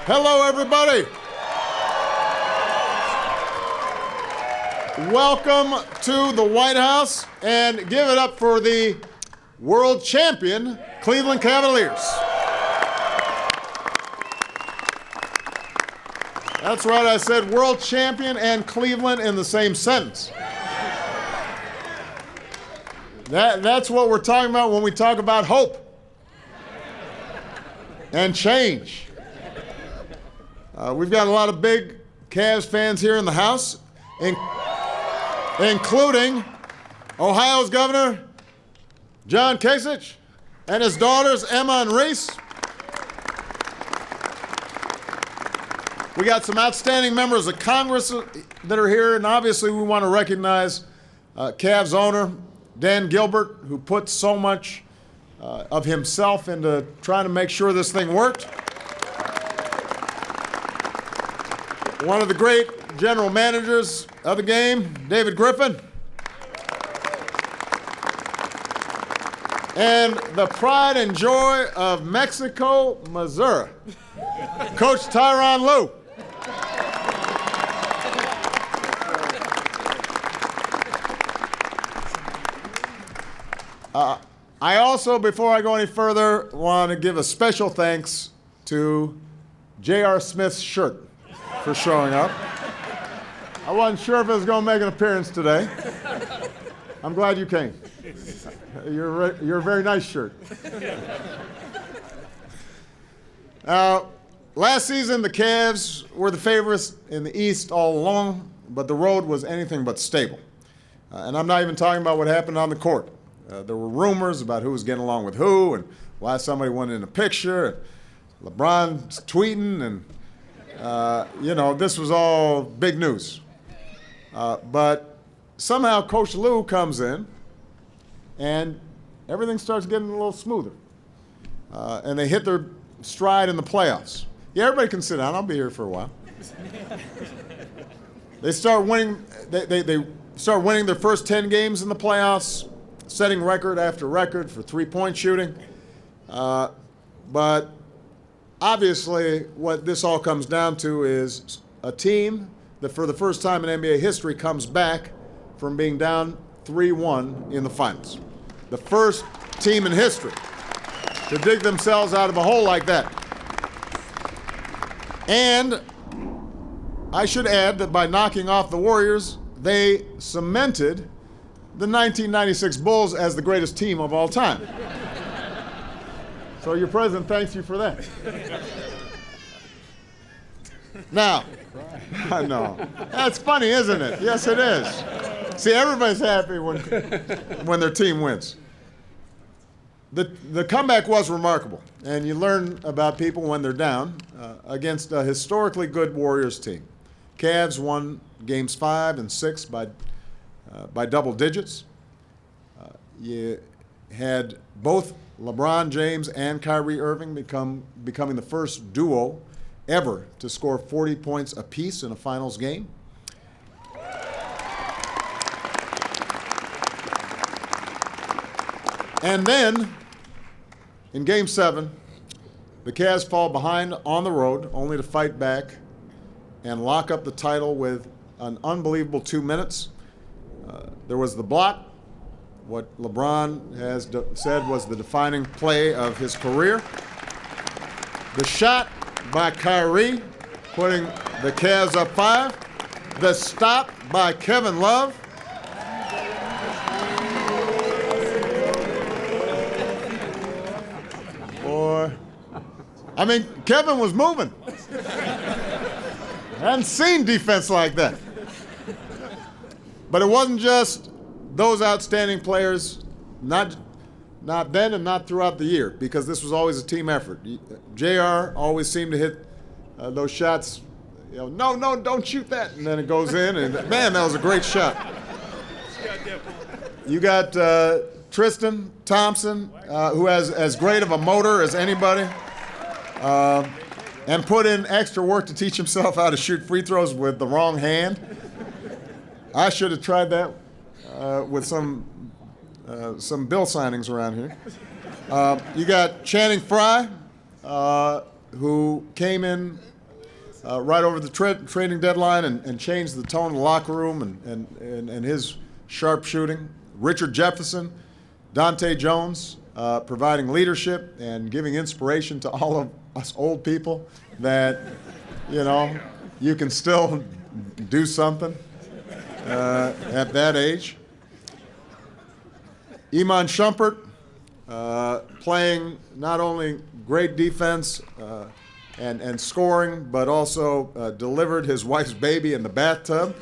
Hello, everybody. Welcome to the White House, and give it up for the world champion Cleveland Cavaliers. That's right, I said world champion and Cleveland in the same sentence. That's what we're talking about when we talk about hope and change. We've got a lot of big Cavs fans here in the house, including Ohio's Governor John Kasich and his daughters Emma and Reese. We got some outstanding members of Congress that are here, and obviously we want to recognize Cavs owner Dan Gilbert, who put so much of himself into trying to make sure this thing worked. One of the great general managers of the game, David Griffin. And the pride and joy of Mexico, Missouri, Coach Tyronn Lue. I also, before I go any further, want to give a special thanks to J.R. Smith's shirt for showing up. I wasn't sure if it was going to make an appearance today. I'm glad you came. You're a very nice shirt. Last season, the Cavs were the favorites in the East all along, but the road was anything but stable. And I'm not even talking about what happened on the court. There were rumors about who was getting along with who and why somebody wanted in a picture. LeBron's tweeting, and this was all big news. But somehow Coach Lue comes in, and everything starts getting a little smoother. And they hit their stride in the playoffs. Yeah, everybody can sit down. I'll be here for a while. They start winning. They start winning their first 10 games in the playoffs, setting record after record for three-point shooting. But obviously, what this all comes down to is a team that for the first time in NBA history comes back from being down 3-1 in the finals. The first team in history to dig themselves out of a hole like that. And I should add that by knocking off the Warriors, they cemented the 1996 Bulls as the greatest team of all time. So your president thanks you for that. Now, I know. That's funny, isn't it? Yes, it is. See, everybody's happy when their team wins. The comeback was remarkable, and you learn about people when they're down against a historically good Warriors team. Cavs won games 5 and 6 by double digits. You had both LeBron James and Kyrie Irving becoming the first duo ever to score 40 points apiece in a finals game. And then, in Game 7, the Cavs fall behind on the road, only to fight back and lock up the title with an unbelievable 2 minutes. There was the block, what LeBron has said was the defining play of his career. The shot by Kyrie, putting the Cavs up 5. The stop by Kevin Love. Boy, I mean, Kevin was moving. I hadn't seen defense like that. But it wasn't just those outstanding players, not then and not throughout the year, because this was always a team effort. JR always seemed to hit those shots, no, don't shoot that, and then it goes in, and man, that was a great shot. You got Tristan Thompson, who has as great of a motor as anybody, and put in extra work to teach himself how to shoot free throws with the wrong hand. I should have tried that with some bill signings around here. You got Channing Frye, who came in right over the trading deadline and changed the tone of the locker room and his sharp shooting. Richard Jefferson, Dante Jones, providing leadership and giving inspiration to all of us old people that, you can still do something at that age. Iman Shumpert, playing not only great defense and scoring, but also delivered his wife's baby in the bathtub,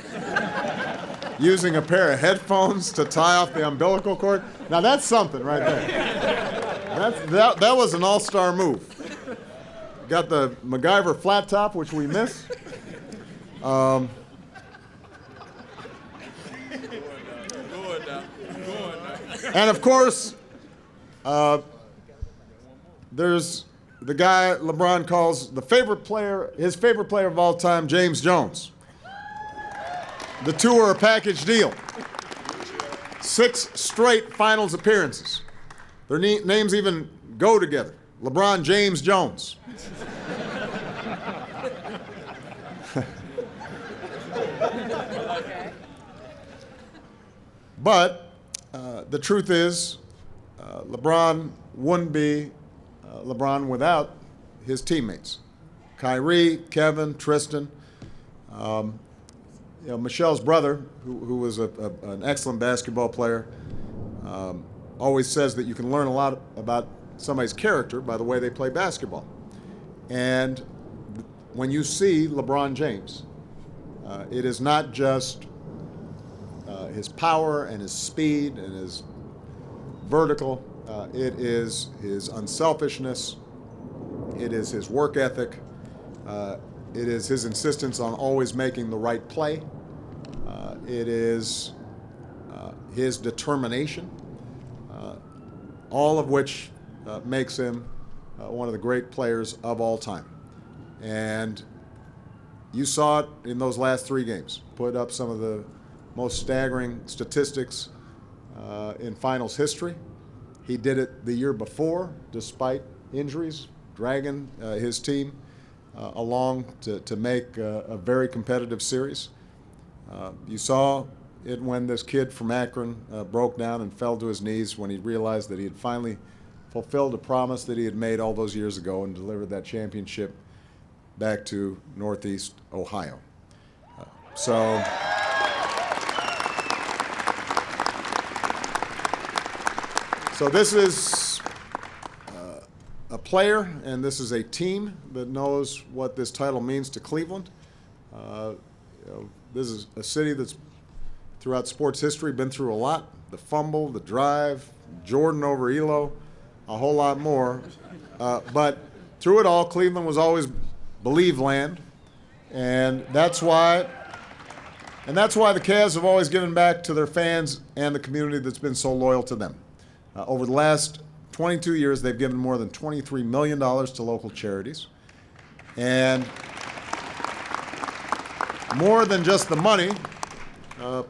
using a pair of headphones to tie off the umbilical cord. Now that's something right there. That was an all-star move. Got the MacGyver flat top, which we miss. And of course, there's the guy LeBron calls his favorite player of all time, James Jones. The two are a package deal. 6 straight finals appearances. Their names even go together. LeBron James Jones. But the truth is, LeBron wouldn't be LeBron without his teammates. Kyrie, Kevin, Tristan. Michelle's brother, who was an excellent basketball player, always says that you can learn a lot about somebody's character by the way they play basketball. And when you see LeBron James, it is not just his power and his speed and his vertical. It is his unselfishness. It is his work ethic. It is his insistence on always making the right play. It is his determination, all of which makes him one of the great players of all time. And you saw it in those last 3 games. Put up some of the most staggering statistics in finals history. He did it the year before, despite injuries, dragging his team along to make a very competitive series. You saw it when this kid from Akron broke down and fell to his knees when he realized that he had finally fulfilled a promise that he had made all those years ago and delivered that championship back to Northeast Ohio. So this is a player, and this is a team that knows what this title means to Cleveland. This is a city that's, throughout sports history, been through a lot. The fumble, the drive, Jordan over Elo, a whole lot more. But through it all, Cleveland was always believe land, and that's why the Cavs have always given back to their fans and the community that's been so loyal to them. Over the last 22 years, they've given more than $23 million to local charities. And more than just the money,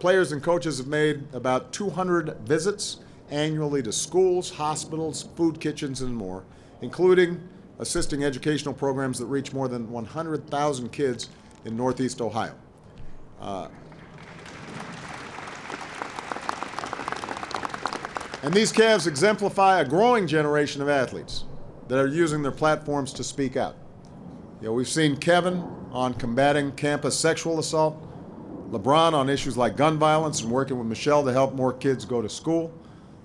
players and coaches have made about 200 visits annually to schools, hospitals, food kitchens, and more, including assisting educational programs that reach more than 100,000 kids in Northeast Ohio. And these Cavs exemplify a growing generation of athletes that are using their platforms to speak out. We've seen Kevin on combating campus sexual assault, LeBron on issues like gun violence and working with Michelle to help more kids go to school,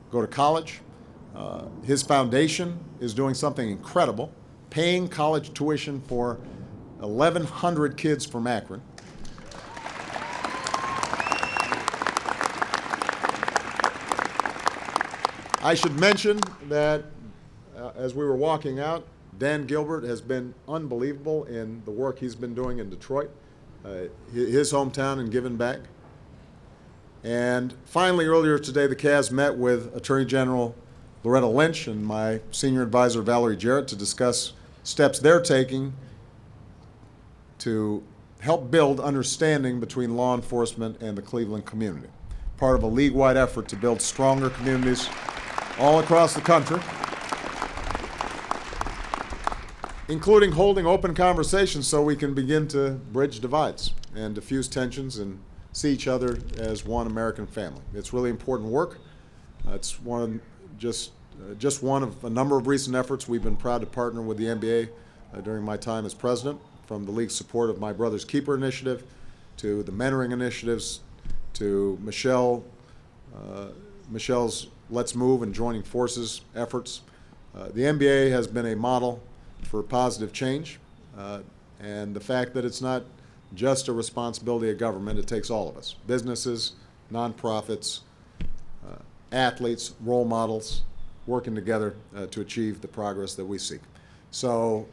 go to college. His foundation is doing something incredible, paying college tuition for 1,100 kids from Akron. I should mention that as we were walking out, Dan Gilbert has been unbelievable in the work he's been doing in Detroit, his hometown, and giving back. And finally, earlier today, the Cavs met with Attorney General Loretta Lynch and my senior advisor, Valerie Jarrett, to discuss steps they're taking to help build understanding between law enforcement and the Cleveland community, part of a league-wide effort to build stronger communities all across the country. including holding open conversations so we can begin to bridge divides and diffuse tensions and see each other as one American family. It's really important work. It's just one of a number of recent efforts. We've been proud to partner with the NBA during my time as president, from the league's support of My Brother's Keeper initiative to the mentoring initiatives to Michelle's Let's Move and Joining Forces efforts. The NBA has been a model for positive change, and the fact that it's not just a responsibility of government, it takes all of us, businesses, nonprofits, athletes, role models, working together to achieve the progress that we seek. So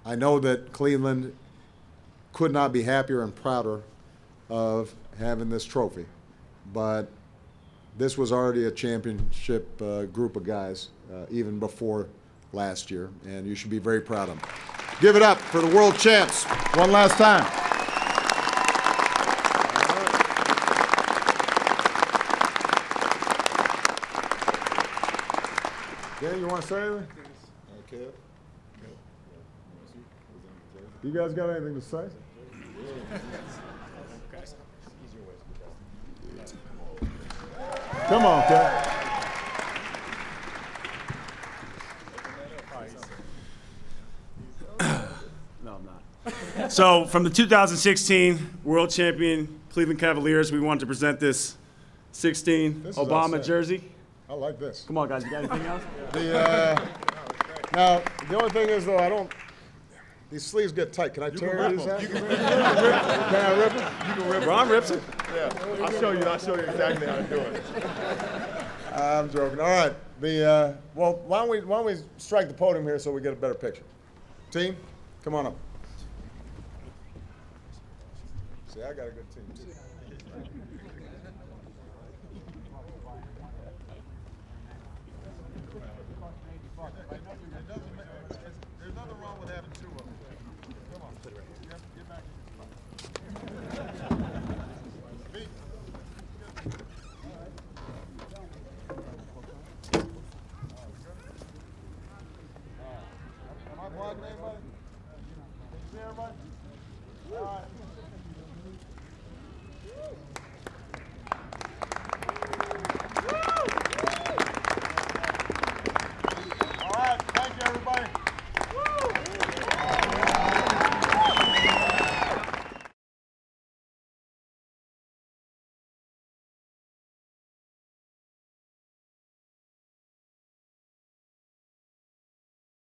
I know that Cleveland could not be happier and prouder of having this trophy, but this was already a championship group of guys even before last year, and you should be very proud of them. Give it up for the world champs one last time. Dan, you want to say anything? Okay. You guys got anything to say? Come on, Kev. No, I'm not. So, from the 2016 World Champion Cleveland Cavaliers, we wanted to present this 16 Obama jersey. I like this. Come on, guys. You got anything else? Now, the only thing is, though, these sleeves get tight. Can I tear these out? Can I rip them? You can rip Ron rips it. Yeah, I'll show you exactly how to do it. I'm joking. All right. Well, why don't we strike the podium here so we get a better picture? Team, come on up. See, I got a good team, too. There's nothing wrong with having two of them. Come on. Get back Am I blocking anybody? Can you see everybody? All right.